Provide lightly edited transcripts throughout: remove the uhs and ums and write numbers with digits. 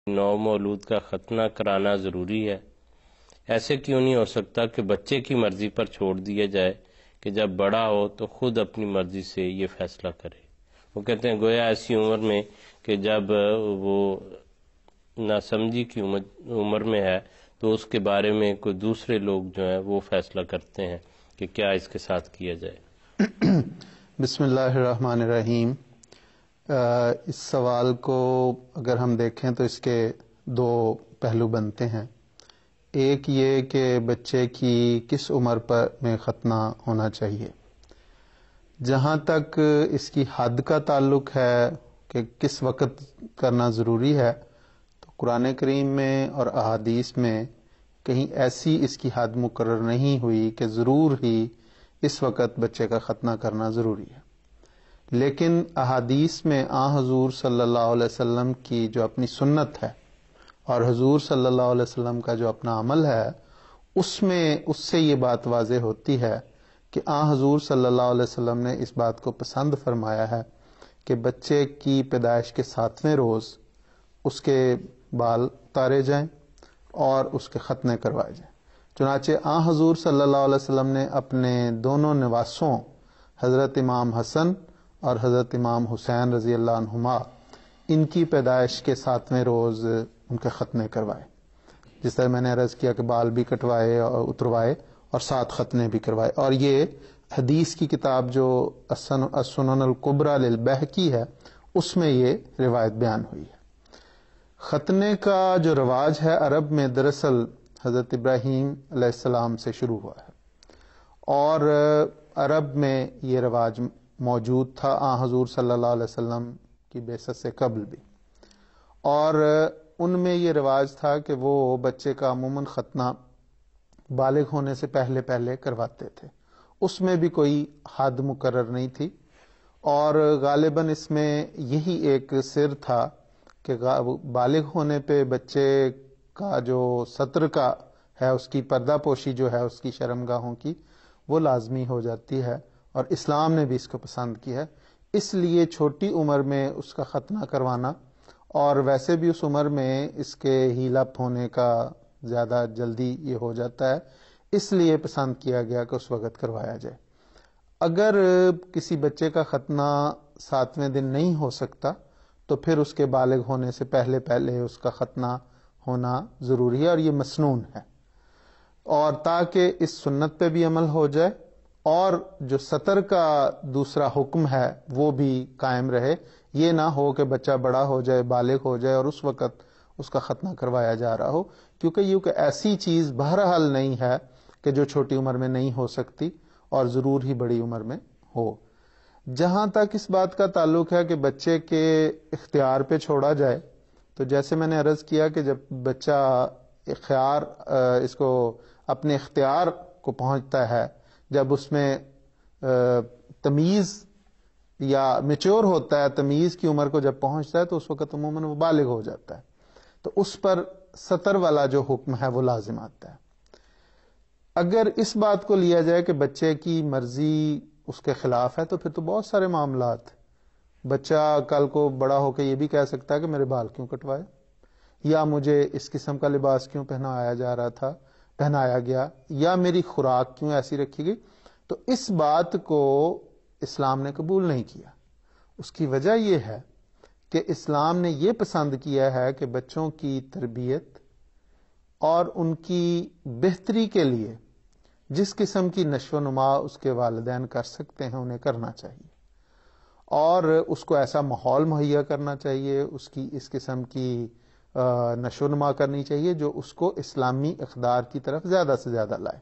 نو مولود کا ختنہ کرانا ضروری ہے؟ ایسے کیوں نہیں ہو سکتا کہ بچے کی مرضی پر چھوڑ دیا جائے کہ جب بڑا ہو تو خود اپنی مرضی سے یہ فیصلہ کرے؟ وہ کہتے ہیں گویا ایسی عمر میں کہ جب وہ ناسمجھی کی عمر میں ہے تو اس کے بارے میں کوئی دوسرے لوگ جو ہیں وہ فیصلہ کرتے ہیں کہ کیا اس کے ساتھ کیا جائے۔ بسم اللہ الرحمن الرحیم۔ اس سوال کو اگر ہم دیکھیں تو اس کے دو پہلو بنتے ہیں۔ ایک یہ کہ بچے کی کس عمر پر میں ختنہ ہونا چاہیے۔ جہاں تک اس کی حد کا تعلق ہے کہ کس وقت کرنا ضروری ہے، تو قرآن کریم میں اور احادیث میں کہیں ایسی اس کی حد مقرر نہیں ہوئی کہ ضرور ہی اس وقت بچے کا ختنہ کرنا ضروری ہے۔ لیکن احادیث میں حضور صلی اللہ علیہ وسلم کی جو اپنی سنت ہے اور حضور صلی اللہ علیہ وسلم کا جو اپنا عمل ہے، اس سے یہ بات واضح ہوتی ہے کہ حضور صلی اللہ علیہ وسلم نے اس بات کو پسند فرمایا ہے کہ بچے کی پیدائش کے 7ویں روز اس کے بال اتارے جائیں اور اس کے ختنے کروائے جائیں۔ چنانچہ حضور صلی اللہ علیہ وسلم نے اپنے دونوں نواسوں حضرت امام حسن اور حضرت امام حسین رضی اللہ عنہما ان کی پیدائش کے 7ویں روز ان کے ختنے کروائے، جس طرح میں نے عرض کیا کہ بال بھی کٹوائے اور اتروائے اور 7 ختنے بھی کروائے۔ اور یہ حدیث کی کتاب جو السنن الکبریٰ للبیہقی ہے اس میں یہ روایت بیان ہوئی ہے۔ ختنے کا جو رواج ہے عرب میں دراصل حضرت ابراہیم علیہ السلام سے شروع ہوا ہے، اور عرب میں یہ رواج موجود تھا حضور صلی اللہ علیہ وسلم کی بعثت سے قبل بھی، اور ان میں یہ رواج تھا کہ وہ بچے کا عموماً ختنہ بالغ ہونے سے پہلے پہلے کرواتے تھے۔ اس میں بھی کوئی حد مقرر نہیں تھی، اور غالباً اس میں یہی ایک سر تھا کہ بالغ ہونے پہ بچے کا جو ستر کا ہے، اس کی پردہ پوشی جو ہے اس کی شرمگاہوں کی، وہ لازمی ہو جاتی ہے، اور اسلام نے بھی اس کو پسند کیا ہے۔ اس لیے چھوٹی عمر میں اس کا ختنہ کروانا، اور ویسے بھی اس عمر میں اس کے ہیل اپ ہونے کا زیادہ جلدی یہ ہو جاتا ہے، اس لیے پسند کیا گیا کہ اس وقت کروایا جائے۔ اگر کسی بچے کا ختنہ 7ویں دن نہیں ہو سکتا تو پھر اس کے بالغ ہونے سے پہلے پہلے اس کا ختنہ ہونا ضروری ہے، اور یہ مسنون ہے، اور تاکہ اس سنت پہ بھی عمل ہو جائے اور جو ستر کا دوسرا حکم ہے وہ بھی قائم رہے۔ یہ نہ ہو کہ بچہ بڑا ہو جائے، بالغ ہو جائے اور اس وقت اس کا ختنہ کروایا جا رہا ہو، کیونکہ یہ ایسی چیز بہرحال نہیں ہے کہ جو چھوٹی عمر میں نہیں ہو سکتی اور ضرور ہی بڑی عمر میں ہو۔ جہاں تک اس بات کا تعلق ہے کہ بچے کے اختیار پہ چھوڑا جائے، تو جیسے میں نے عرض کیا کہ جب بچہ اس کو اپنے اختیار کو پہنچتا ہے، جب اس میں تمیز یا میچور ہوتا ہے، تمیز کی عمر کو جب پہنچتا ہے تو اس وقت عموماً وہ بالغ ہو جاتا ہے، تو اس پر ستر والا جو حکم ہے وہ لازم آتا ہے۔ اگر اس بات کو لیا جائے کہ بچے کی مرضی اس کے خلاف ہے تو پھر تو بہت سارے معاملات، بچہ کل کو بڑا ہو کے یہ بھی کہہ سکتا ہے کہ میرے بال کیوں کٹوائے، یا مجھے اس قسم کا لباس کیوں پہنایا گیا، یا میری خوراک کیوں ایسی رکھی گئی۔ تو اس بات کو اسلام نے قبول نہیں کیا۔ اس کی وجہ یہ ہے کہ اسلام نے یہ پسند کیا ہے کہ بچوں کی تربیت اور ان کی بہتری کے لیے جس قسم کی نشو و نما اس کے والدین کر سکتے ہیں انہیں کرنا چاہیے، اور اس کو ایسا ماحول مہیا کرنا چاہیے، اس کی اس قسم کی نشو و نما کرنی چاہیے جو اس کو اسلامی اقدار کی طرف زیادہ سے زیادہ لائے۔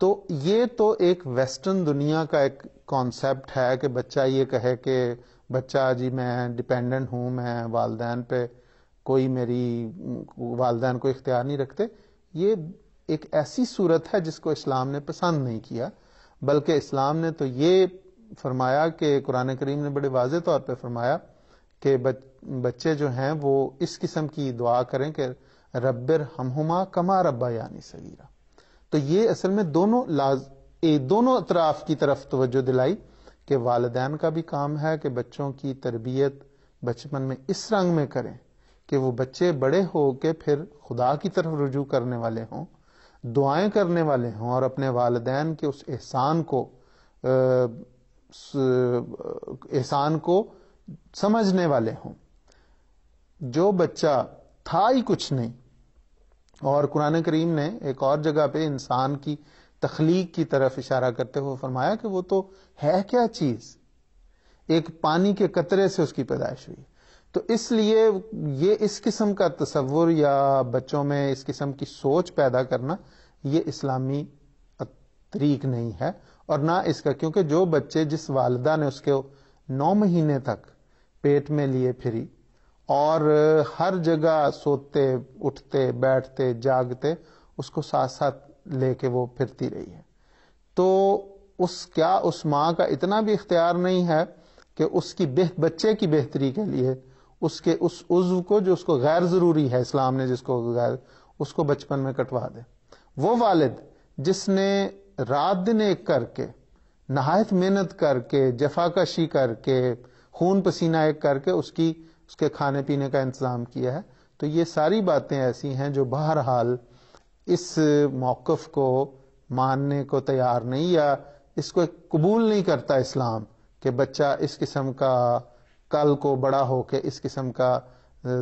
تو یہ تو ایک ویسٹرن دنیا کا ایک کانسیپٹ ہے کہ بچہ یہ کہے کہ بچہ جی میں ڈیپینڈنٹ ہوں، میں والدین پہ میری والدین کو اختیار نہیں رکھتے۔ یہ ایک ایسی صورت ہے جس کو اسلام نے پسند نہیں کیا، بلکہ اسلام نے تو یہ فرمایا کہ قرآن کریم نے بڑے واضح طور پہ فرمایا کہ بچے جو ہیں وہ اس قسم کی دعا کریں کہ رب ارحمہما کما ربیانی صغیرا۔ تو یہ اصل میں دونوں اطراف کی طرف توجہ دلائی کہ والدین کا بھی کام ہے کہ بچوں کی تربیت بچپن میں اس رنگ میں کریں کہ وہ بچے بڑے ہو کے پھر خدا کی طرف رجوع کرنے والے ہوں، دعائیں کرنے والے ہوں، اور اپنے والدین کے اس احسان کو سمجھنے والے ہوں۔ جو بچہ تھا ہی کچھ نہیں، اور قرآن کریم نے ایک اور جگہ پہ انسان کی تخلیق کی طرف اشارہ کرتے ہوئے فرمایا کہ وہ تو ہے کیا چیز، ایک پانی کے قطرے سے اس کی پیدائش ہوئی۔ تو اس لیے یہ اس قسم کا تصور یا بچوں میں اس قسم کی سوچ پیدا کرنا یہ اسلامی طریق نہیں ہے، اور نہ اس کا، کیونکہ جو بچے جس والدہ نے اس کے 9 مہینے تک پیٹ میں لیے پھری اور ہر جگہ سوتے اٹھتے بیٹھتے جاگتے اس کو ساتھ ساتھ لے کے وہ پھرتی رہی ہے، تو اس ماں کا اتنا بھی اختیار نہیں ہے کہ اس کی بچے کی بہتری کے لیے اس کے اس عضو کو جو اس کو غیر ضروری ہے، اسلام نے جس کو غیر، اس کو بچپن میں کٹوا دے۔ وہ والد جس نے رات دن ایک کر کے، نہایت محنت کر کے، جفاکشی کر کے، خون پسینہ ایک کر کے اس کے کھانے پینے کا انتظام کیا ہے، تو یہ ساری باتیں ایسی ہیں جو بہرحال اس موقف کو ماننے کو تیار نہیں، یا اس کو قبول نہیں کرتا اسلام کہ بچہ اس قسم کا کل کو بڑا ہو کے اس قسم کا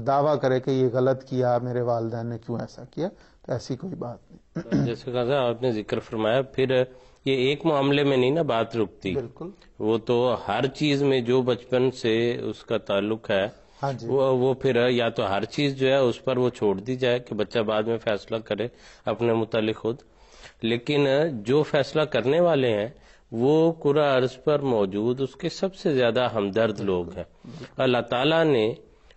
دعویٰ کرے کہ یہ غلط کیا، میرے والدین نے کیوں ایسا کیا۔ تو ایسی کوئی بات نہیں۔ جیسے کہا آپ نے ذکر فرمایا، پھر یہ ایک معاملے میں نہیں نا بات رکتی، بالکل، وہ تو ہر چیز میں جو بچپن سے اس کا تعلق ہے، ہاں جی، وہ پھر یا تو ہر چیز جو ہے اس پر وہ چھوڑ دی جائے کہ بچہ بعد میں فیصلہ کرے اپنے متعلق خود، لیکن جو فیصلہ کرنے والے ہیں وہ قرآن عرض پر موجود اس کے سب سے زیادہ ہمدرد لوگ ہیں۔ اللہ تعالیٰ نے،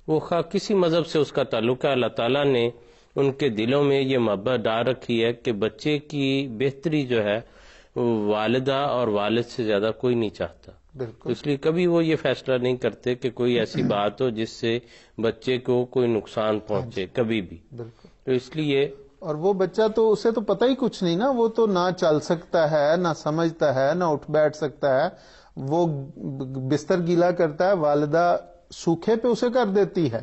وہ خواہ کسی مذہب سے اس کا تعلق ہے، اللہ تعالیٰ نے ان کے دلوں میں یہ محبت ڈال رکھی ہے کہ بچے کی بہتری جو ہے والدہ اور والد سے زیادہ کوئی نہیں چاہتا، بالکل، اس لیے کبھی وہ یہ فیصلہ نہیں کرتے کہ کوئی ایسی بات ہو جس سے بچے کو کوئی نقصان پہنچے، کبھی بھی۔ بالکل۔ تو اس لیے، اور وہ بچہ تو اسے تو پتہ ہی کچھ نہیں نا، وہ تو نہ چل سکتا ہے، نہ سمجھتا ہے، نہ اٹھ بیٹھ سکتا ہے، وہ بستر گیلا کرتا ہے، والدہ سوکھے پہ اسے کر دیتی ہے،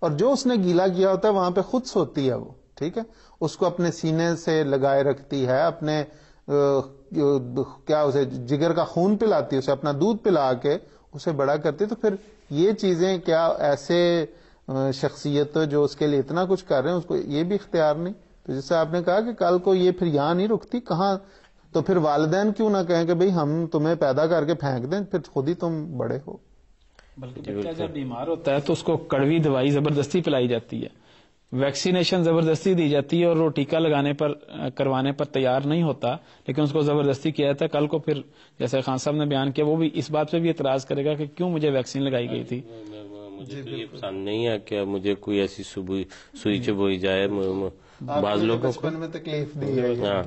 اور جو اس نے گیلا کیا ہوتا ہے وہاں پہ خود سوتی ہے وہ، ٹھیک ہے، اس کو اپنے سینے سے لگائے رکھتی ہے، اپنے کیا اسے جگر کا خون پلاتی ہے، اسے اپنا دودھ پلا کے اسے بڑا کرتی ہے۔ تو پھر یہ چیزیں کیا ایسے شخصیت جو اس کے لیے اتنا کچھ کر رہے ہیں اس کو یہ بھی اختیار نہیں؟ تو جیسے آپ نے کہا کہ کل کو یہ پھر یہاں نہیں رکتی، کہاں؟ تو پھر والدین کیوں نہ کہیں کہ بھئی ہم تمہیں پیدا کر کے پھینک دیں، پھر خود ہی تم بڑے ہو۔ بلکہ بچہ جب بیمار ہوتا ہے تو اس کو کڑوی دوائی زبردستی پلائی جاتی ہے، ویکسینیشن زبردستی دی جاتی ہے، اور وہ ٹیکہ کروانے پر تیار نہیں ہوتا، لیکن اس کو زبردستی کیا جاتا ہے۔ کل کو پھر جیسے خان صاحب نے بیان کیا، وہ بھی اس بات پہ بھی اعتراض کرے گا کہ کیوں مجھے ویکسین لگائی گئی تھی۔ مجھے تو یہ پسند نہیں ہے کہ مجھے کوئی ایسی سوئی چبوئی جائے، بعض لوگوں کو بچپن میں تکلیف دی ہے۔ ہاں،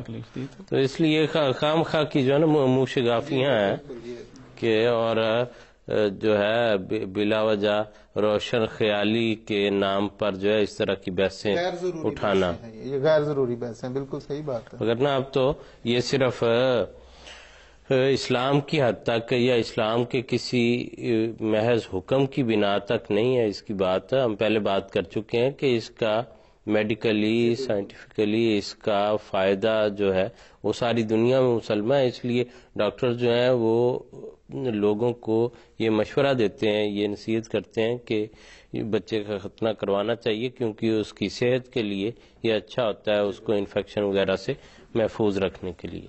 تو اس لیے خام خواہ کی جو ہے نا منہ شگافیاں ہیں کہ، اور جو ہے بلا وجہ روشن خیالی کے نام پر جو ہے اس طرح کی بحثیں اٹھانا، یہ غیر ضروری بحث ہیں، بالکل صحیح بات ہے۔ مگر نا اب تو یہ صرف اسلام کی حد تک یا اسلام کے کسی محض حکم کی بنا تک نہیں ہے اس کی بات۔ ہم پہلے بات کر چکے ہیں کہ اس کا میڈیکلی، سائنٹیفکلی اس کا فائدہ جو ہے وہ ساری دنیا میں مسلمہ ہے، اس لیے ڈاکٹر جو ہیں وہ لوگوں کو یہ مشورہ دیتے ہیں، یہ نصیحت کرتے ہیں کہ بچے کا ختنہ کروانا چاہیے، کیونکہ اس کی صحت کے لیے یہ اچھا ہوتا ہے، اس کو انفیکشن وغیرہ سے محفوظ رکھنے کے لیے۔